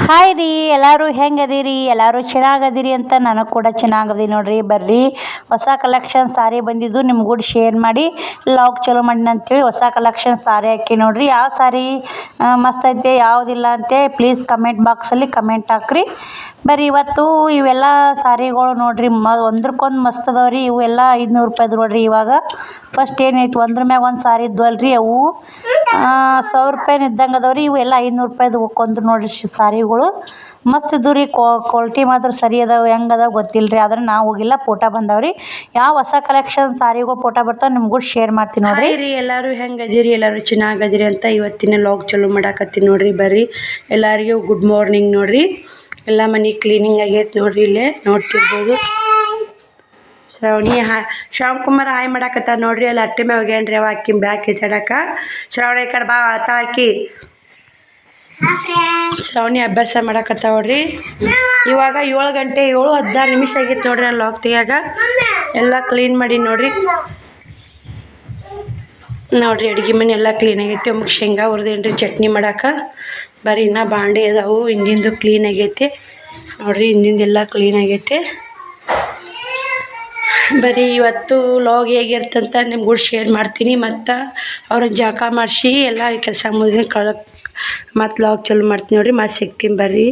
Hi ರೀ, ಎಲ್ಲರೂ ಹೆಂಗದೀರಿ? ಎಲ್ಲರೂ ಚೆನ್ನಾಗದಿರಿ ಅಂತ ನನಗೆ ಕೂಡ ಚೆನ್ನಾಗದಿ ನೋಡ್ರಿ. ಬರ್ರಿ, ಹೊಸ ಕಲೆಕ್ಷನ್ ಸಾರಿ ಬಂದಿದ್ದು ನಿಮ್ಗೆ ಕೂಡ ಶೇರ್ ಮಾಡಿ ಲಾಗ್ ಚಲೋ ಮಾಡಿ ಅಂತೇಳಿ ಹೊಸ ಕಲೆಕ್ಷನ್ ಸಾರಿ ಹಾಕಿ ನೋಡ್ರಿ. ಯಾವ ಸಾರಿ ಮಸ್ತ್ ಐತೆ ಯಾವುದಿಲ್ಲ ಅಂತೆ ಪ್ಲೀಸ್ ಕಮೆಂಟ್ ಬಾಕ್ಸಲ್ಲಿ ಕಮೆಂಟ್ ಹಾಕ್ರಿ. ಬರ್ರಿ, ಇವತ್ತು ಇವೆಲ್ಲ ಸಾರಿಗಳು ನೋಡ್ರಿ ಒಂದ್ರಕ್ಕೊಂದು ಮಸ್ತ್ ಅದಾವ್ರಿ. ಇವು ಎಲ್ಲ 500 ರೂಪಾಯಿದು ನೋಡ್ರಿ. ಇವಾಗ ಫಸ್ಟ್ ಏನೈತಿ ಒಂದ್ರ ಮ್ಯಾಗ ಒಂದು ಸಾರಿ ಇದ್ವಲ್ರಿ, ಅವು 1000 ರೂಪಾಯಿನ ಇದ್ದಂಗೆ ಅದಾವ್ರಿ. ಇವು ಎಲ್ಲ 500 ರೂಪಾಯಿದು ಕೊಂದ್ರು ನೋಡ್ರಿ ಸಾರಿಗಳು. ಮಸ್ತ್ ಇದ್ದು ರೀ, ಕ್ವಾಲಿಟಿ ಮಾತ್ರ ಸರಿ ಅದಾವೆ. ಹೆಂಗೆ ಅದಾವೆ ಗೊತ್ತಿಲ್ಲ ರೀ, ಆದ್ರೆ ನಾವು ಹೋಗಿಲ್ಲ, ಫೋಟೋ ಬಂದಾವ್ರಿ. ಯಾವ ಹೊಸ ಕಲೆಕ್ಷನ್ ಸಾರಿಗಳು ಫೋಟೋ ಬರ್ತಾವೆ ನಿಮ್ಗೂ ಶೇರ್ ಮಾಡ್ತೀನಿ ನೋಡ್ರಿ. ರೀ, ಎಲ್ಲರೂ ಹೆಂಗದಿರಿ? ಎಲ್ಲರೂ ಚೆನ್ನಾಗದಿರಿ ಅಂತ ಇವತ್ತಿನ ಲಾಗ್ ಚಲೋ ಮಾಡಾಕತ್ತೀನಿ ನೋಡ್ರಿ. ಬರ್ರಿ, ಎಲ್ಲರಿಗೂ ಗುಡ್ ಮಾರ್ನಿಂಗ್ ನೋಡ್ರಿ. ಎಲ್ಲ ಮನೆ ಕ್ಲೀನಿಂಗ್ ಆಗೈತೆ ನೋಡ್ರಿ. ಇಲ್ಲೇ ನೋಡ್ತಿರ್ಬೋದು. ಶ್ರಾವಣಿ ಶ್ಯಾಮ್ ಕುಮಾರ್ ಹಾಯ್ ಮಾಡಾಕತ್ತ ನೋಡ್ರಿ. ಅಲ್ಲಿ ಅಟ್ಟೆ ಮ್ಯಾಗ ಹೋಗ್ಯಾನ್ರಿ ಅವ ಅಕ್ಕಿ ಬ್ಯಾಕ್ ಎತ್ತಾಡಕ. ಶ್ರಾವಣಿ ಈ ಕಡೆ ಬಾ ಅತ್ತಾಕಿ. ಶ್ರಾವಣಿ ಅಭ್ಯಾಸ ಮಾಡಾಕತ್ತ ನೋಡ್ರಿ. ಇವಾಗ 7 ಗಂಟೆ 7:16 ಆಗೈತೆ ನೋಡ್ರಿ. ನಾನು ಲಾಗ್ ತೆಗಿಯಾಗ ಎಲ್ಲ ಕ್ಲೀನ್ ಮಾಡಿ ನೋಡ್ರಿ. ಅಡುಗೆ ಮನೆ ಎಲ್ಲ ಕ್ಲೀನ್ ಆಗೈತಿ. ಒಮ್ಮೆ ಶೇಂಗಾ ಹುರಿದೇನ್ರಿ ಚಟ್ನಿ ಮಾಡಾಕ. ಬರೀ ಇನ್ನೂ ಬಾಂಡೆ ಅದಾವು. ಹಿಂದಿಂದು ಕ್ಲೀನ್ ಆಗೈತೆ ನೋಡ್ರಿ. ಹಿಂದಿಂದೆಲ್ಲ ಕ್ಲೀನ್ ಆಗೈತೆ. ಬರೀ ಇವತ್ತು ಲಾಗ್ ಹೇಗಿರ್ತಂತ ನಿಮ್ಗೂ ಶೇರ್ ಮಾಡ್ತೀನಿ. ಮತ್ತು ಅವ್ರನ್ನ ಜಾಕ ಮಾಡಿಸಿ ಎಲ್ಲ ಕೆಲಸ ಮುಗಿದ ಮತ್ತು ಲಾಗ್ ಚಲೋ ಮಾಡ್ತೀನಿ ನೋಡ್ರಿ. ಮತ್ತೆ ಸಿಗ್ತೀನಿ ಬರ್ರಿ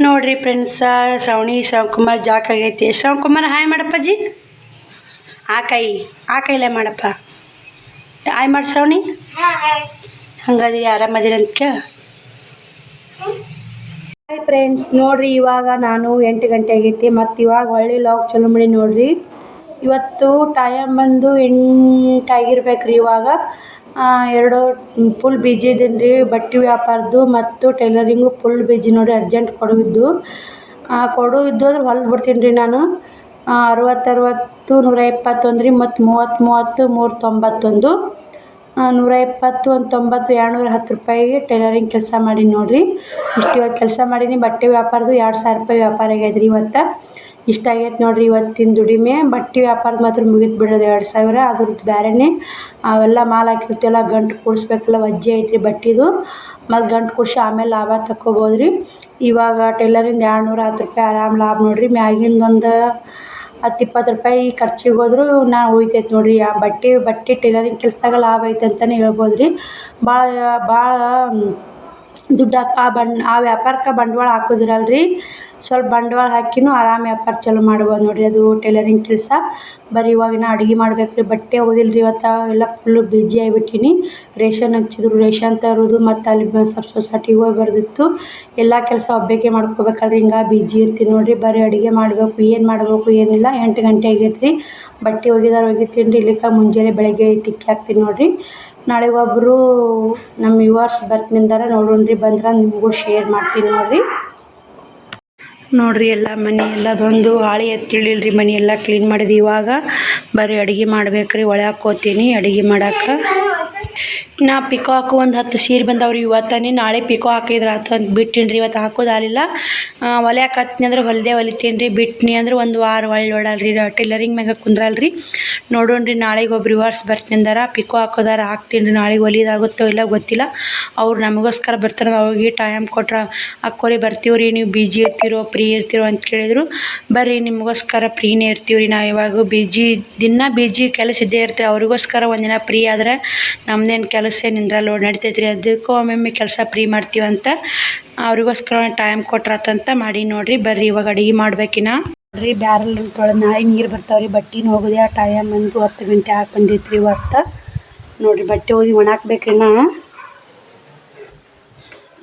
ನೋಡ್ರಿ ಫ್ರೆಂಡ್ಸ. ಶ್ರಾವಣ್ ಕುಮಾರ್ ಜಾಕ ಆಗೈತಿ. ಶ್ರಾವಣ್ ಕುಮಾರ್ ಹಾಯ್ ಮಾಡಪ್ಪಾಜಿ. ಆ ಕೈಲೇ ಮಾಡಪ್ಪ. ಹಾಯ್ ಮಾಡಿ ಶ್ರಾವಣಿ. ಹಂಗದಿ ಆರಾಮದಿರಿ ಅಂತ ಕೇಳ. ಹಾಯ್ ಫ್ರೆಂಡ್ಸ್, ನೋಡ್ರಿ ಇವಾಗ ನಾನು 8 ಗಂಟೆ ಆಗೈತಿ. ಮತ್ತು ಇವಾಗ ಒಳ್ಳೆ ಲಾಗ್ ಚಲೋ ಮಾಡಿ ನೋಡ್ರಿ. ಇವತ್ತು ಟೈಮ್ ಬಂದು 8 ಆಗಿರ್ಬೇಕ್ರಿ. ಇವಾಗ 2 ಫುಲ್ ಬಿಜಿ ಇದ್ದೀನಿ ರೀ. ಬಟ್ಟೆ ವ್ಯಾಪಾರದ್ದು ಮತ್ತು ಟೈಲರಿಂಗು ಫುಲ್ ಬಿಜಿ ನೋಡಿರಿ. ಅರ್ಜೆಂಟ್ ಕೊಡುವಿದ್ದು ಅಂದ್ರೆ ಹೊಲ್ದು ಬಿಡ್ತೀನಿ ರೀ ನಾನು. 60 120 ರೀ. ಮತ್ತು 30 391 120 190 210 ರೂಪಾಯಿಗೆ ಟೈಲರಿಂಗ್ ಕೆಲಸ ಮಾಡಿ ನೋಡಿರಿ. ಇಷ್ಟು ಇವಾಗ ಕೆಲಸ ಮಾಡೀನಿ. ಬಟ್ಟೆ ವ್ಯಾಪಾರದ್ದು 2000 ರೂಪಾಯಿ ವ್ಯಾಪಾರ ಆಗೈತೆ ರೀ. ಇವತ್ತು ಇಷ್ಟ ಆಗೈತೆ ನೋಡಿರಿ ಇವತ್ತಿನ ದುಡಿಮೆ. ಬಟ್ಟೆ ವ್ಯಾಪಾರದ ಮಾತ್ರ ಮುಗಿತು ಬಿಡೋದು 2000. ಅದ್ರದ್ದು ಬೇರೆನೇ ಅವೆಲ್ಲ ಮಾಲ್ ಹಾಕಿರ್ತೀವಲ್ಲ, ಗಂಟು ಕೂಡಿಸ್ಬೇಕಲ್ಲ, ವಜ್ಜೆ ಐತ್ರಿ ಬಟ್ಟೆದು. ಮತ್ತು ಗಂಟು ಕೂಡಿಸಿ ಆಮೇಲೆ ಲಾಭ ತಕ್ಕೋಬೋದು ರೀ. ಇವಾಗ ಟೈಲರಿಂದ 210 ರೂಪಾಯಿ ಆರಾಮ್ ಲಾಭ ನೋಡಿರಿ. ಮ್ಯಾಗಿಂದ ಒಂದು 10-20 ರೂಪಾಯಿ ಖರ್ಚಿಗೆ ಹೋದ್ರು ನಾನು ಉಳಿತೈತೆ ನೋಡಿರಿ. ಆ ಬಟ್ಟೆ ಟೈಲರಿಂಗ್ ಕೆಲಸದಾಗ ಲಾಭ ಐತೆ ಅಂತಲೇ ಹೇಳ್ಬೋದು ರೀ. ಭಾಳ ದುಡ್ಡು ಆ ವ್ಯಾಪಾರಕ್ಕೆ ಬಂಡವಾಳ ಹಾಕೋದಿರಲ್ಲ ರೀ. ಸ್ವಲ್ಪ ಬಂಡವಾಳ ಹಾಕಿನೂ ಆರಾಮ್ ವ್ಯಾಪಾರ ಚಲೋ ಮಾಡ್ಬೋದು ನೋಡಿರಿ. ಅದು ಟೈಲರಿಂಗ್ ಕೆಲಸ. ಬರೀ ಇವಾಗಿನ ಅಡುಗೆ ಮಾಡ್ಬೇಕು ರೀ. ಬಟ್ಟೆ ಹೋಗೋದಿಲ್ಲ ರೀ. ಇವತ್ತು ಎಲ್ಲ ಫುಲ್ಲು ಬಿಜಿ ಆಗಿಬಿಟ್ಟಿನಿ. ರೇಷನ್ ಹಚ್ಚಿದ್ರು, ರೇಷನ್ ತರೋದು ಮತ್ತು ಅಲ್ಲಿ ಸೊಸೈಟಿಗೆ ಹೋಗಿ ಬರೋದಿತ್ತು. ಎಲ್ಲ ಕೆಲಸ ಒಬ್ಬಾಕೆ ಮಾಡ್ಕೋಬೇಕಲ್ರಿ. ಹಿಂಗೆ ಬಿಜಿ ಇರ್ತೀನಿ ನೋಡಿರಿ. ಬರೀ ಅಡುಗೆ ಮಾಡಬೇಕು, ಏನು ಮಾಡಬೇಕು ಏನಿಲ್ಲ. 8 ಗಂಟೆ ಆಗೈತೆ ರೀ. ಬಟ್ಟೆ ಒಗಿತೀನಿ ರೀ. ಇಲ್ಲಿಕ ಮುಂಜಾನೆ ಬೆಳಗ್ಗೆ ತಿಕ್ಕಿ ಹಾಕ್ತೀನಿ ನೋಡಿರಿ. ನಾಳೆಗೆ ಒಬ್ಬರು ನಮ್ಮ ವ್ಯೂವರ್ಸ್ ಬರ್ತಿನಿಂದಾರ ನೋಡೋಣ್ರಿ. ಬಂದ್ರೆ ನಿಮಗೂ ಶೇರ್ ಮಾಡ್ತೀನಿ ನೋಡಿರಿ. ಎಲ್ಲ ಮನೆ ಎಲ್ಲ ಬಂದು ಹಾಳಿ ಎತ್ತಿಳಿಲ್ರಿ. ಮನೆ ಎಲ್ಲ ಕ್ಲೀನ್ ಮಾಡಿದ್ವಿ. ಇವಾಗ ಬರೀ ಅಡುಗೆ ಮಾಡ್ಬೇಕು ರೀ. ಒಳಗೆ ಹೋಗ್ತೀನಿ ಅಡುಗೆ ಮಾಡಕ್ಕೆ. ನಾ ಪಿಕಾಕು ಒಂದು 10 ಸೀರೆ ಬಂದವ್ರಿ ಇವತ್ತಾನೆ. ನಾಳೆ ಪಿಕೋ ಹಾಕಿದ್ರೆ ಆತು ಅಂತ ಬಿಟ್ಟಿನಿ ರೀ. ಇವತ್ತು ಹಾಕೋದಾಲಿಲ್ಲ. ಹೊಲ್ಯಾಕೆ ಹತ್ನಿ ಅಂದ್ರೆ ಹೊಲಿತೀನಿ ರೀ. ಬಿಟ್ನಿ ಅಂದ್ರೆ ಒಂದು ವಾರ ಒಳ್ಳೊಡಲ್ರಿ. ಟೈಲರಿಂಗ್ ಮ್ಯಾಗ ಕುಂದ್ರಲ್ರಿ. ನೋಡೋಣ್ರಿ. ನಾಳೆಗೆ ಒಬ್ರು ವ್ಯೂವರ್ಸ್ ಬರ್ತಿಂದಾರ. ಪಿಕೋ ಹಾಕೋದಾರ ಹಾಕ್ತೀನಿ ರೀ. ನಾಳೆಗೆ ಹೊಲಿಯೋದಾಗುತ್ತೋ ಇಲ್ಲ ಗೊತ್ತಿಲ್ಲ. ಅವ್ರು ನಮಗೋಸ್ಕರ ಬರ್ತಾರೆ. ಅವ್ರಿಗೆ ಟೈಮ್ ಕೊಟ್ರೆ ಅಕ್ಕೋರಿ ಬರ್ತೀವಿ ರೀ, ನೀವು ಬಿಜಿ ಇರ್ತೀರೋ ಫ್ರೀ ಇರ್ತೀರೋ ಅಂತ ಕೇಳಿದರು. ಬರ್ರಿ, ನಿಮಗೋಸ್ಕರ ಫ್ರೀನೇ ಇರ್ತೀವಿ ರೀ. ನಾವು ಇವಾಗ ಬಿಜಿ ಕೆಲಸ ಇದ್ದೇ ಇರ್ತೀವಿ. ಅವ್ರಿಗೋಸ್ಕರ ಒಂದಿನ ಫ್ರೀ ಆದರೆ ನಮ್ದೇನು ಕೆಲಸ ನಿಂದ್ರಲ್ಲ ನಡಿತೈತೆ ರೀ. ಅದಕ್ಕೂ ಒಮ್ಮೊಮ್ಮೆ ಕೆಲಸ ಫ್ರೀ ಮಾಡ್ತೀವಂತ ಅವ್ರಿಗೋಸ್ಕರ ಟೈಮ್ ಕೊಟ್ರಾತಂತ ಮಾಡಿ ನೋಡಿರಿ. ಬರ್ರಿ ಇವಾಗ ಅಡುಗೆ ಮಾಡ್ಬೇಕಿನ ನೋಡಿರಿ. ಬ್ಯಾರಲ್ ತೊಳೆದು ನಾಳೆ ನೀರು ಬರ್ತಾವ್ರಿ. ಬಟ್ಟೆನ ಹೋಗೋದು ಆ ಟೈಮ್ ಬಂದು 10 ಗಂಟೆ ಹಾಕಿ ಬಂದೈತೆ ರೀ ಇವತ್ತು ನೋಡಿರಿ. ಬಟ್ಟೆ ಹೋಗಿ ಒಣಾಕ್ಬೇಕ್ರಿ.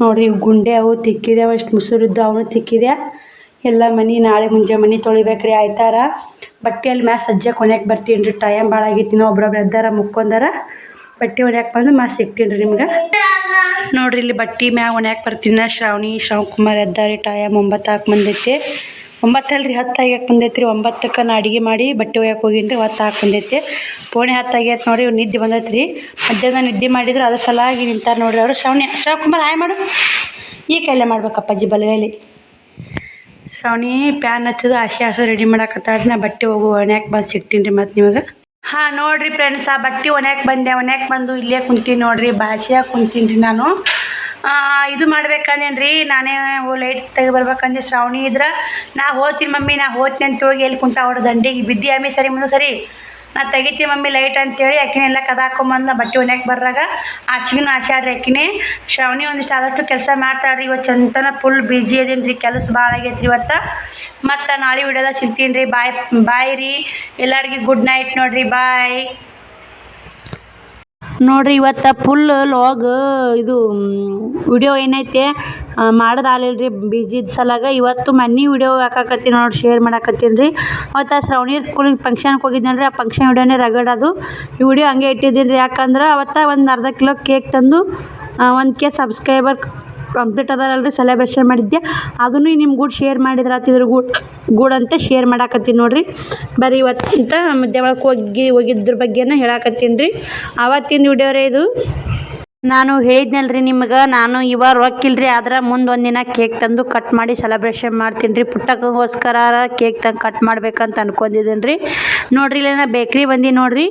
ನೋಡಿರಿ ಗುಂಡೆ ಅವು ತಿಕ್ಕಿದೆ. ಅಷ್ಟು ಮುಸುರಿದ್ದು ಅವನು ತಿಕ್ಕಿದೆ. ಎಲ್ಲ ನಾಳೆ ಮುಂಜಾನೆ ಮನೆ ತೊಳಿಬೇಕ್ರಿ. ಆಯ್ತಾರ ಬಟ್ಟೆಯಲ್ಲಿ ಮ್ಯಾಲೆ ಸಜ್ಜೆ ಕೊನೆಗೆ ಬರ್ತೀನಿ ರೀ. ಟೈಮ್ ಭಾಳ ಆಗೈತಿ. ಒಬ್ಬೊಬ್ರು ಎದ್ದಾರ ಮುಕ್ಕೊಂಡಾರ. ಬಟ್ಟೆ ಒಣ್ಯಾಕೆ ಬಂದು ಮತ್ತೆ ಸಿಗ್ತೀನಿ ರೀ ನಿಮ್ಗೆ ನೋಡಿರಿ. ಇಲ್ಲಿ ಬಟ್ಟೆ ಮ್ಯಾಗ ಒಣ್ಯಾಕೆ ಬರ್ತೀನಿ. ಶ್ರಾವಣ್ ಕುಮಾರ್ ಎದ್ದಾರೆ. ಟೈಮ್ 9 ಹಾಕಿ ಬಂದೈತಿ. 9 ಅಲ್ರಿ 10 ಆಗ್ಯಾಕೆ ಬಂದೈತಿ ರೀ. 9ಕ್ಕೆ ನಾ ಅಡುಗೆ ಮಾಡಿ ಬಟ್ಟೆ ಒಯ್ಯಾಕೆ ಹೋಗೀನಿ ರೀ. 10 ಹಾಕಿ ಬಂದೈತಿ. ಪೋಣೆ 10 ಆಗೈತೆ ನೋಡಿ. ನಿದ್ದೆ ಬಂದೈತಿ ರೀ. ಮಧ್ಯಾಹ್ನ ನಿದ್ದೆ ಮಾಡಿದ್ರೆ ಅದ್ರ ಸಲಾಗಿ ನಿಂತಾರೆ ನೋಡಿರಿ ಅವರು. ಶ್ರಾವಣ್ ಕುಮಾರ್ ಹಾಯ್ ಮಾಡು. ಈ ಕೈಲೇ ಮಾಡ್ಬೇಕಪ್ಪಾಜಿ, ಬಲಗೈಲಿ. ಶ್ರಾವಣಿ ಪ್ಯಾನ್ ಹಚ್ಚೋದು ಹಸಿ ರೆಡಿ ಮಾಡಾಕತ್ತಾಡ್ರಿ. ನಾ ಬಟ್ಟೆ ಒಣ್ಯಾಕೆ ಬಂದು ಸಿಗ್ತೀನಿ ರೀ ಮತ್ತು ನಿಮಗೆ. ನೋಡಿರಿ ಫ್ರೆಂಡ್ಸ್, ಆ ಬಟ್ಟೆ ಒಣ್ಯಾಕೆ ಬಂದು ಇಲ್ಲೇ ಕುಂತೀನಿ ನೋಡಿರಿ. ಭಾಷೆಯಾಗಿ ಕುಂತೀನಿ ರೀ ನಾನು. ಇದು ಮಾಡ್ಬೇಕಂದೇನ್ರಿ ನಾನೇ ಲೈಟ್ ತೆಗೆ ಬರ್ಬೇಕಂದ್ರೆ ಶ್ರಾವಣಿ ಇದ್ರೆ ನಾ ಹೋಗ್ತೀನಿ ಮಮ್ಮಿ ನಾ ಹೋಗ್ತೀನಿ ಅಂತ ಹೋಗಿ ಎಲ್ಲಿ ಕುಂತ ಅವ್ರ ದಂಡಿಗೆ ಬಿದ್ದಿ ಆಮಿ ಸರಿ ಮುಂದೆ ಸರಿ ನಾ ತೆಗಿತೀನಿ ಮಮ್ಮಿ ಲೈಟ್ ಅಂತೇಳಿ ಆಕಿನೆಲ್ಲ ಕದಾಕೊಂಬಂದು ನಾ ಬಟ್ಟೆ ಒನ್ಯಾಕೆ ಬರ್ರಾಗ ಆಚೆಗಿನೂ ಆಸೆ ಆಡ್ರಿ ಆಕಿನೇ ಶ್ರಾವಣಿ ಒಂದಿಷ್ಟು ಆದಷ್ಟು ಕೆಲಸ ಮಾಡ್ತಾಳ್ರಿ ಇವತ್ತು ಚಂತನ ಫುಲ್ ಬಿಜಿ ಅದೀನಿ ರೀ ಕೆಲಸ ಭಾಳ ಆಗೈತೆ ರೀ ಇವತ್ತು ಮತ್ತು ನಾಳೆ ವಿಡಿಯೋದಾಗ ಸಿಗ್ತೀನಿ ರೀ ಬಾಯ್ ರೀ ಎಲ್ಲರಿಗೆ ಗುಡ್ ನೈಟ್ ನೋಡಿರಿ ಬಾಯ್ ನೋಡಿರಿ ಇವತ್ತು ಫುಲ್ ಲಾಗ್ ಇದು ವಿಡಿಯೋ ಏನೈತೆ ಮಾಡೋದಾಗಲಿಲ್ಲ ರೀ ಬಿಜಿದ ಸಲಾಗ ಇವತ್ತು ಮನೆ ವಿಡಿಯೋ ಹಾಕಾಕತ್ತೀನಿ ನೋಡಿ ಶೇರ್ ಮಾಡಾಕತ್ತೀನಿ ರೀ ಮತ್ತು ಆ ಶ್ರಾವಣಿ ಸ್ಕೂಲಿಗೆ ಫಂಕ್ಷನ್ಗೆ ಹೋಗಿದ್ದೇನೆ ರೀ ಆ ಫಂಕ್ಷನ್ ವಿಡಿಯೋನೇ ರಗಡ್ ಅದು ಈ ವಿಡಿಯೋ ಹಂಗೆ ಇಟ್ಟಿದ್ದೀನಿ ರೀ ಯಾಕಂದ್ರೆ ಅವತ್ತು ಒಂದು ಅರ್ಧ ಕಿಲೋ ಕೇಕ್ ತಂದು 1K ಸಬ್ಸ್ಕ್ರೈಬರ್ ಕಂಪ್ಲೀಟ್ ಅದಾರಲ್ರಿ ಸೆಲೆಬ್ರೇಷನ್ ಮಾಡಿದ್ದೆ ಅದನ್ನು ನಿಮ್ಮ ಗೂಡ್ ಶೇರ್ ಮಾಡಿದ್ರೆ ಆತಿದ್ರ ಗೂಡಂತ ಶೇರ್ ಮಾಡಾಕತ್ತೀನಿ ನೋಡಿರಿ ಬರೀ ಇವತ್ತಿಂತ ಮಧ್ಯ ಒಳಗೆ ಹೋಗಿದ್ರ ಬಗ್ಗೆನ ಹೇಳಾಕತ್ತೀನಿ ರೀ ಆವತ್ತಿನ ವಿಡಿಯೋ ರೀ ಇದು ನಾನು ಹೇಳಿದ್ನಲ್ರಿ ನಿಮ್ಗೆ ನಾನು ಇವಾಗ ರೊಕ್ಕಿಲ್ರಿ ಆದ್ರೆ ಮುಂದೆ ಒಂದಿನ ಕೇಕ್ ತಂದು ಕಟ್ ಮಾಡಿ ಸೆಲೆಬ್ರೇಷನ್ ಮಾಡ್ತೀನಿ ರೀ ಪುಟ್ಟಕ್ಕೋಸ್ಕರ ಕೇಕ್ ತಂದು ಕಟ್ ಮಾಡ್ಬೇಕಂತ ಅನ್ಕೊಂಡಿದ್ದೀನಿ ರೀ ನೋಡಿರಿ ಇಲ್ಲ ನಾ ಬೇಕ್ರಿ ಬಂದು ನೋಡಿರಿ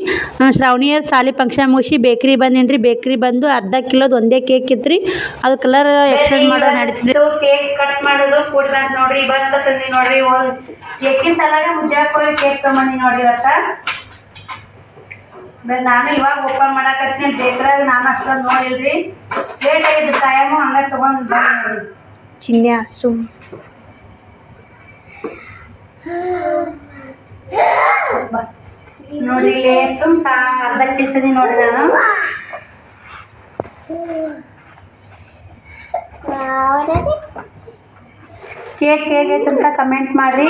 ಶ್ರಾವಣಿಯರ್ ಸಾಲಿ ಫಂಕ್ಷನ್ ಮುಗಿಸಿ ಬೇಕ್ರಿ ಬಂದೀನಿ ರೀ ಬೇಕ್ರಿ ಬಂದು ಅರ್ಧ ಕಿಲೋದು ಒಂದೇ ಕೇಕ್ ಇತ್ತು ರೀ ಅದು ಕಲರ್ ಎಕ್ಸ್ಚೇಂಜ್ ಮಾಡೋದು ನಡೀತಿದ್ದು ಕೇಕ್ ಕಟ್ ಮಾಡೋದು ಕೂಡಿ ಬಂದು ನೋಡಿರಿ ಬಸ್ ತಂದು ನೋಡಿರಿ ಕೇಕಿನ ಸಲಾಗ ಮುಂಜಾನೆ ಹೋಗಿ ಕೇಕ್ ತೊಗೊಂಡು ನೋಡಿರಿ ಇವತ್ತು ನಾನು ಇವಾಗ ಓಪನ್ ಮಾಡಾಕತ್ತೀನಿ ಬೇಕ್ರಾಗ ನಾನು ಅಷ್ಟೊಂದು ನೋಡಿಲ್ರಿ ಲೇಟ್ ಆಗಿದ್ದು ಟೈಮು ಹಂಗೆ ತೊಗೊಂಡು ಬಂದು ಚಿನ್ನೆ ಸುಮ್ ನೋಡಿ ಇಲ್ಲಿ ಅರ್ಧ ಕಿಲ್ಸದಿ ನೋಡಿ ನಾನು ಕೇಕ್ ಹೇಗೈತೆ ಅಂತ ಕಮೆಂಟ್ ಮಾಡಿರಿ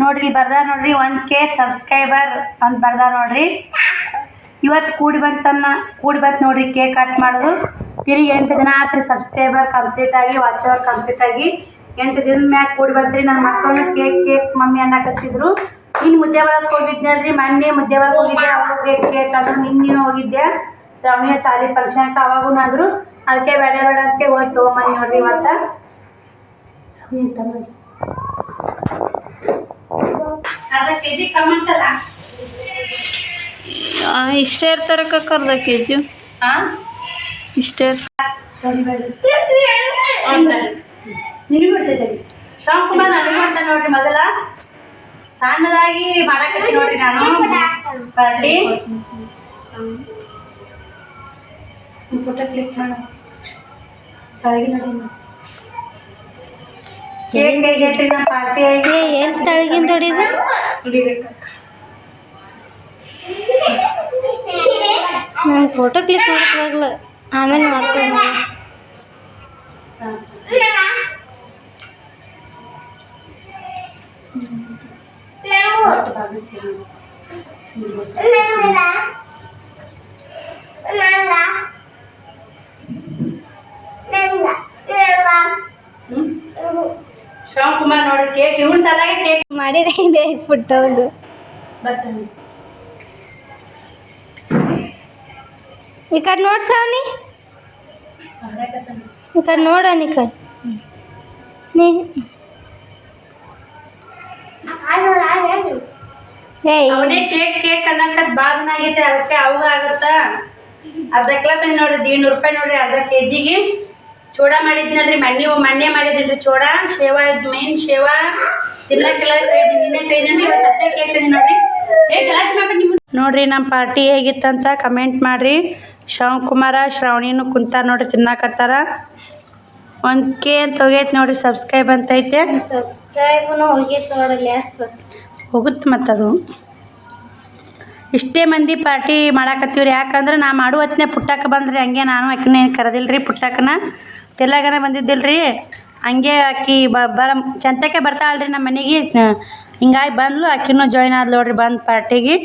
ನೋಡ್ರಿ ಬರ್ದ ನೋಡ್ರಿ 1K ಸಬ್ಸ್ಕ್ರೈಬರ್ ಅಂತ ಬರ್ದ ನೋಡ್ರಿ ಇವತ್ತು ಕೂಡಿ ಬಂತು ನೋಡ್ರಿ ಕೇಕ್ ಕಟ್ ಮಾಡೋದು ತಿರುಗಿ 8 ದಿನ ಆತ್ರಿ ಸಬ್ಸ್ಕ್ರೈಬರ್ ಕಂಪ್ಲೀಟ್ ಆಗಿ ವಾಚವರ್ ಕಂಪ್ಲೀಟ್ ಆಗಿ 8 ದಿನದ ಮ್ಯಾಗ ಕೂಡಿ ಬಂತ್ರಿ ನನ್ನ ಮಕ್ಕಳನ್ನ ಕೇಕ್ ಮಮ್ಮಿ ಅನ್ನಕತ್ತಿದ್ರು ಇನ್ನು ಮುದ್ದೆ ಒಳಗೆ ಹೋಗಿದ್ನಲ್ರಿ ಮೊನ್ನೆ ಮುದ್ದೆ ಒಳಗೆ ಹೋಗಿದ್ದೆ ಅವಾಗ ಕೇಕ್ ಅದು ನಿನ್ನೇನು ಹೋಗಿದ್ದೆ ಶ್ರಾವಣಿಯ ಸಾಲಿ ಫಂಕ್ಷನ್ಗೆ ಅವಾಗೂ ಅಂದರು ಅದಕ್ಕೆ ಬೇಡ ಅಂತ ಹೋಗಿ ತೊಗೊಂಬಂದು ನೋಡ್ರಿ ಇವತ್ತು ಅರ್ಧ ಕೆಜಿ ಕಮ್ಮಂತಲ್ಲ ಇಷ್ಟೇ ಇರ್ತಾರೆ ಅರ್ಧ ಕೆಜಿ ಇಷ್ಟೇ ನಿನಗೆ ಬಿಡ್ತೈತೆ ಶಿವಕುಮಾರ್ ನನಗೆ ಮಾಡ್ತಾನೆ ನೋಡ್ರಿ ಮೊದಲ ಸಣ್ಣದಾಗಿ ಮಾಡಾಕತ್ತೀನಿ ನೋಡ್ರಿ ನಾನು ಪಾರ್ಟಿ ಫೋಟೋ ಕ್ಲಿಕ್ ಮಾಡ ಕೆಳಗೆ ನೋಡಿ ಕೇಕ್ ಹೇಗೈತ್ರಿ ನಮ್ಮ ಪಾರ್ಟಿ ಆಗಿ ಏನು ತಳಗಿನ ತೊಡಿದು ನಾನು ಫೋಟೋ ಕ್ಲಿಕ್ ಮಾಡೋಕ್ಕಾಗಲ್ಲ ಆಮೇಲೆ ಮಾಡ್ತೇನೆ ಶಿವಕುಮಾರ್ ನೋಡಿ ಕೇಕ್ ಇವ್ರ ಸಲಾಗಿ ಕೇಕ್ ಮಾಡಿದ್ರೆ ಫುಟ್ಟೌದು ಬಸ್ ಈ ಕಡೆ ನೋಡಿ ಸಾವನಿ ಈ ಕಡೆ ನೋಡೋಣ ಈ ಕಡೆ ಅವನೇ ಕೇಕ್ ಅನ್ನಕತ್ ಬಾದ್ನ ಆಗೈತೆ ಅದಕ್ಕೆ ಅವಾಗ ಆಗುತ್ತಾ ಅರ್ಧ ಕಿಲೋ ತಂದು ನೋಡ್ರಿ 100 ರೂಪಾಯಿ ನೋಡ್ರಿ ಅರ್ಧ ಕೆಜಿಗೆ ಚೂಡ ಮಾಡಿದ್ನಲ್ರಿ ಮೊನ್ನೆ ಮಾಡಿದ್ರಿ ಚೂಡ ಶೇವಾ ಮೇನ್ ಶೇವಾ ತಿನ್ನಕ್ಕೆಲ್ಲ ನಿನ್ನೆ ತೆಗೆದ್ರಿ ಇವತ್ತು ಅಷ್ಟೇ ಕೇಕ್ ತಂದು ನೋಡ್ರಿ ನೋಡ್ರಿ ನಮ್ಮ ಪಾರ್ಟಿ ಹೇಗಿತ್ತಂತ ಕಮೆಂಟ್ ಮಾಡಿರಿ ಶಿವಕುಮಾರ ಶ್ರಾವಣಿನೂ ಕುಂತಾರ ನೋಡ್ರಿ ತಿನ್ನಾಕತ್ತಾರ 1K ಅಂತ ಹೋಗೈತೆ ನೋಡ್ರಿ ಸಬ್ಸ್ಕ್ರೈಬ್ ಅಂತ ಐತೆ ಸಬ್ಸ್ಕ್ರೈಬ್ನು ಹೋಗೈತೆ ನೋಡಲ್ಲಿ ಹೋಗುತ್ತೆ ಮತ್ತದು ಇಷ್ಟೇ ಮಂದಿ ಪಾರ್ಟಿ ಮಾಡಾಕತ್ತೀವ್ರಿ ಯಾಕಂದ್ರೆ ನಾ ಮಾಡೋ ಹೊತ್ತಿನ ಪುಟ್ಟಕ್ಕೆ ಬಂದ್ರಿ ಹಂಗೆ ನಾನು ಆಕಿನ ಕರೆದಿಲ್ರಿ ಪುಟ್ಟಕ್ಕನ ತೆಲಗನ ಬಂದಿದ್ದಿಲ್ರಿ ಹಂಗೆ ಆಕಿ ಚಂತಕ್ಕೆ ಬರ್ತಾಳ್ರಿ ನಮ್ಮ ಮನೆಗೆ ಹಿಂಗಾಗಿ ಬಂದ್ಲು ಆಕಿನೂ ಜಾಯ್ನ್ ಆದ್ಲು ನೋಡ್ರಿ ಬಂದು ಪಾರ್ಟಿಗೆ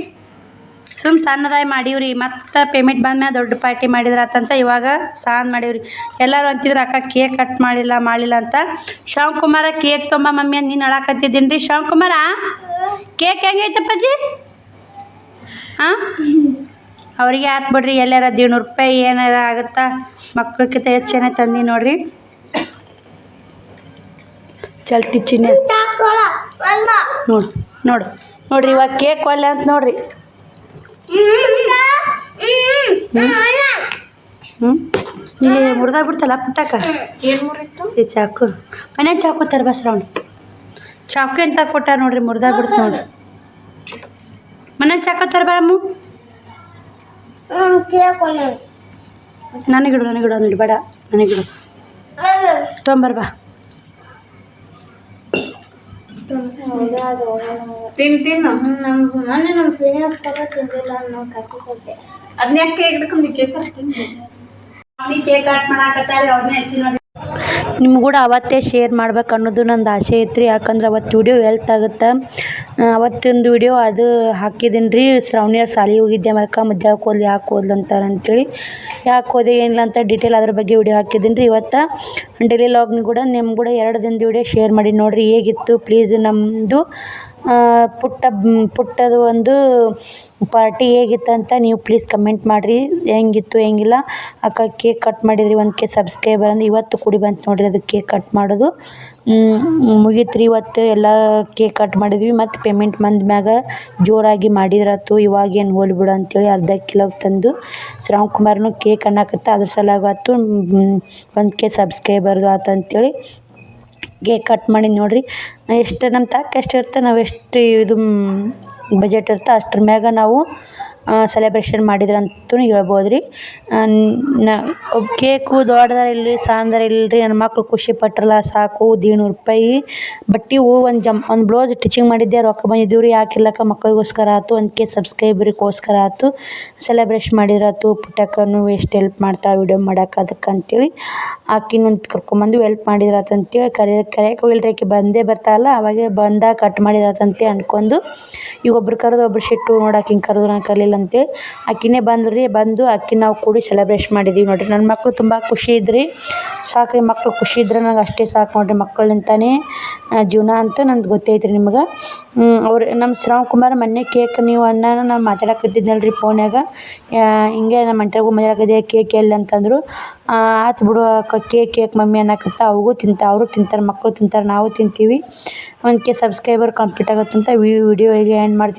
ಸುಮ್ಮ ಸಣ್ಣದಾಗಿ ಮಾಡೀವ್ರಿ ಮತ್ತು ಪೇಮೆಂಟ್ ಬಂದ್ಮೇಲೆ ದೊಡ್ಡ ಪಾರ್ಟಿ ಮಾಡಿದ್ರಾತಂತ ಇವಾಗ ಸಣ್ಣ ಮಾಡೀವ್ರಿ ಎಲ್ಲರೂ ಅಂತಿದ್ರು ಅಕ್ಕ ಕೇಕ್ ಕಟ್ ಮಾಡಿಲ್ಲ ಅಂತ ಶಿವಕುಮಾರ ಕೇಕ್ ತೊಂಬ ಮಮ್ಮಿ ಅಂತ ನೀನು ಅಳಾಕತ್ತಿದ್ದೀನಿ ರೀ ಶಿವಕುಮಾರ ಕೇಕ್ ಹೆಂಗೈತಪ್ಪಾಜಿ ಹಾಂ ಅವ್ರಿಗೆ ಹಾಕಿ ಬಿಡ್ರಿ ಎಲ್ಲಾರ 100 ರೂಪಾಯಿ ಏನಾರ ಆಗುತ್ತಾ ಮಕ್ಳಕ್ಕಿಂತ ಹೆಚ್ಚೇನೆ ತಂದು ನೋಡ್ರಿ ಚಲ್ತಿ ಚಿನ್ನ ನೋಡ್ರಿ ಇವಾಗ ಕೇಕ್ ಒಲ್ಲೆ ಅಂತ ನೋಡ್ರಿ ಹ್ಞೂ ಇಲ್ಲಿ ಮುರಿದಾಗ್ಬಿಡ್ತಲ್ಲ ಪುಟ್ಟಕ್ಕ. ಏನು ಮುರಿತು? ಈ ಚಾಕು ಮನ್ಯಾಗ ಚಾಕು ತರ ಶ್ರಾವಣ. ಚಾಕು ಎಂತ ಕೊಟ್ಟ ನೋಡ್ರಿ, ಮುರಿದಾಗ್ಬಿಡ್ತು ನೋಡ್ರಿ. ಮನ್ಯಾಗ ಚಾಕು ತರಬೇಡಮ್ಮ. ನನಗಿಡು ನನಗಿಡು ಬೇಡ, ನನಗಿಡು ತೊಂಬರ್ಬಾ. ತಿಂತೀನಿ ಅದನ್ನ ಯಾಕೆ ಹಿಡ್ಕೊಂಡು ಕೇಕ್ ಕಟ್ ಮಾಡಾಕತ್ತಾರೆ ಅವ್ರನ್ನ ಹೆಚ್ಚಿ ನೋಡಿ. ನಿಮ್ಮ ಕೂಡ ಅವತ್ತೇ ಶೇರ್ ಮಾಡ್ಬೇಕು ಅನ್ನೋದು ನಂದು ಆಸೆ ಐತ್ರಿ. ಯಾಕಂದ್ರೆ ಅವತ್ತು ವಿಡಿಯೋ ಹೆಲ್ತ್ ಆಗುತ್ತೆ. ಅವತ್ತೊಂದು ವಿಡಿಯೋ ಅದು ಹಾಕಿದ್ದೀನಿ ರೀ. ಶ್ರಾವಣಿಯವ್ರು ಸಾಲಿಗೆ ಹೋಗಿದ್ದೆ ಮಕ್ಕ ಮಧ್ಯಾಹ್ನಕ್ಕೆ ಹೋದ್ಲು, ಯಾಕೆ ಹೋದ್ಲು ಅಂತಾರೆ ಅಂತೇಳಿ. ಯಾಕೆ ಹೋದೆ ಏನಿಲ್ಲ ಅಂತ ಡೀಟೇಲ್ ಅದ್ರ ಬಗ್ಗೆ ವಿಡಿಯೋ ಹಾಕಿದ್ದೀನಿ ರೀ. ಇವತ್ತು ಡೈಲಿ ಲಾಗ್ನ ಕೂಡ ನಿಮ್ಮ ಕೂಡ 2 ದಿನದ ವಿಡಿಯೋ ಶೇರ್ ಮಾಡಿ ನೋಡಿರಿ ಹೇಗಿತ್ತು. ಪ್ಲೀಸ್ ನಮ್ಮದು ಪುಟ್ಟದು ಒಂದು ಪಾರ್ಟಿ ಹೇಗಿತ್ತಂತ ನೀವು ಪ್ಲೀಸ್ ಕಮೆಂಟ್ ಮಾಡಿರಿ. ಹೆಂಗಿತ್ತು ಹೆಂಗಿಲ್ಲ. ಅಕ್ಕ ಕೇಕ್ ಕಟ್ ಮಾಡಿದ್ರಿ 1K ಸಬ್ಸ್ಕ್ರೈಬರ್ ಅಂದ್ರೆ ಇವತ್ತು ಕೂಡಿ ಬಂತು ನೋಡಿರಿ ಅದು ಕೇಕ್ ಕಟ್ ಮಾಡೋದು. ಮುಗೀತು ರೀ ಇವತ್ತು ಎಲ್ಲ ಕೇಕ್ ಕಟ್ ಮಾಡಿದ್ವಿ. ಮತ್ತು ಪೇಮೆಂಟ್ ಬಂದ ಮ್ಯಾಗ ಜೋರಾಗಿ ಮಾಡಿದ್ರಾತು. ಇವಾಗೇನು ಹೋಗ್ಲಿ ಬಿಡು ಅಂತೇಳಿ ಅರ್ಧ ಕಿಲೋ ತಂದು ಶ್ರಾವಣ್ ಕುಮಾರ್ನು ಕೇಕ್ ಅನ್ನಕತ್ತ ಅದ್ರ ಸಲಾಗತ್ತು 1K ಸಬ್ಸ್ಕ್ರೈಬರ್ದು ಆತು ಅಂತೇಳಿ ಕೇಕ್ ಕಟ್ ಮಾಡಿ ನೋಡಿರಿ. ಎಷ್ಟು ನಮ್ಮ ತಾಕ ಎಷ್ಟು ಇರುತ್ತೆ, ನಾವು ಎಷ್ಟು ಇದು ಬಜೆಟ್ ಇರುತ್ತೆ ಅಷ್ಟ್ರ ಮ್ಯಾಗ ನಾವು ಸೆಲೆಬ್ರೇಷನ್ ಮಾಡಿದ್ರಂತೂ ಹೇಳ್ಬೋದು ರೀ. ಕೇಕು ದೊಡ್ಡದಾರ ಇಲ್ಲರಿ ಸಣ್ಣದಾರ ಇಲ್ಲರಿ, ನನ್ನ ಮಕ್ಳು ಖುಷಿ ಪಟ್ರಲ್ಲ ಸಾಕು. 100 ರೂಪಾಯಿ ಬಟ್ಟೆ ಒಂದು ಬ್ಲೌಸ್ ಸ್ಟಿಚಿಂಗ್ ಮಾಡಿದ್ದೆ ರೊಕ್ಕ ಬಂದಿದ್ದೀವಿ ರೀ. ಹಾಕಿರ್ಲಕ್ಕ ಮಕ್ಳಿಗೋಸ್ಕರ ಆಯ್ತು, 1K ಸಬ್ಸ್ಕ್ರೈಬರಿಗೋಸ್ಕರ ಆಯ್ತು, ಸೆಲೆಬ್ರೇಷನ್ ಮಾಡಿದ್ರಾತು. ಪುಟ್ಟಕ್ಕನು ಎಷ್ಟು ಹೆಲ್ಪ್ ಮಾಡ್ತಾಳೆ ವಿಡಿಯೋ ಮಾಡೋಕೆ ಅದಕ್ಕೆ ಅಂತೇಳಿ ಆಕಿನೂ ಕರ್ಕೊಂಬಂದು ಹೆಲ್ಪ್ ಮಾಡಿದ್ರಾತು ಅಂತೇಳಿ ಕರೆಯೋಕೆ ಹೋಗಿಲ್ರಿ. ಆಕೆ ಬಂದೇ ಬರ್ತಾಳಲ್ಲ ಅವಾಗೆ ಬಂದಾಗ ಕಟ್ ಮಾಡಿದ್ರಾತಂತೆ ಅಂದ್ಕೊಂಡು ಈಗ ಒಬ್ರು ಕರೆದು ಒಬ್ರು ಸಿಟ್ಟು ನೋಡಕ್ಕೆ ಹಿಂಗೆ ಕರೆದು ನಾನು ಕರಲಿಲ್ಲ ಅಂತೇಳಿ ಆಕಿನೇ ಬಂದ್ರಿ. ಬಂದು ಆಕಿ ನಾವು ಕೂಡಿ ಸೆಲೆಬ್ರೇಷನ್ ಮಾಡಿದ್ದೀವಿ ನೋಡಿರಿ. ನನ್ನ ಮಕ್ಕಳು ತುಂಬ ಖುಷಿ ಇದ್ರಿ. ಸಾಕು ರೀ, ಮಕ್ಕಳು ಖುಷಿ ಇದ್ರೆ ನಂಗೆ ಅಷ್ಟೇ ಸಾಕು ನೋಡಿರಿ. ಮಕ್ಕಳಿಂತಾನೇ ಜೀವನ ಅಂತ ನಂದು ಗೊತ್ತೈತ್ರಿ ನಿಮ್ಗೆ. ಅವ್ರು ನಮ್ಮ ಶ್ರಾವಣ್ ಕುಮಾರ್ ಮೊನ್ನೆ ಕೇಕ್ ನೀವು ಅನ್ನ ನಾನು ಮಾತಾಡಕತ್ತಿದ್ನಲ್ಲ ರೀ ಫೋನ್ಯಾಗ. ಹಿಂಗೆ ನಮ್ಮ ಮಂಟ್ಯಾಗೂ ಮಾತಾಡಕತ್ತಿದ್ದೆ ಕೇಕ್ ಎಲ್ಲಿ ಅಂತಂದರು. ಆಯ್ತು ಬಿಡು ಕೇಕ್ ಮಮ್ಮಿ ಅನ್ನಕತ್ತ. ಅವರು ತಿಂತಾರೆ, ಮಕ್ಕಳು ತಿಂತಾರೆ, ನಾವು ತಿಂತೀವಿ. 1K ಸಬ್ಸ್ಕ್ರೈಬರ್ ಕಂಪ್ಲೀಟ್ ಆಗುತ್ತಂತ ವಿಡಿಯೋ ಎಂಡ್ ಮಾಡ್ತೀವಿ.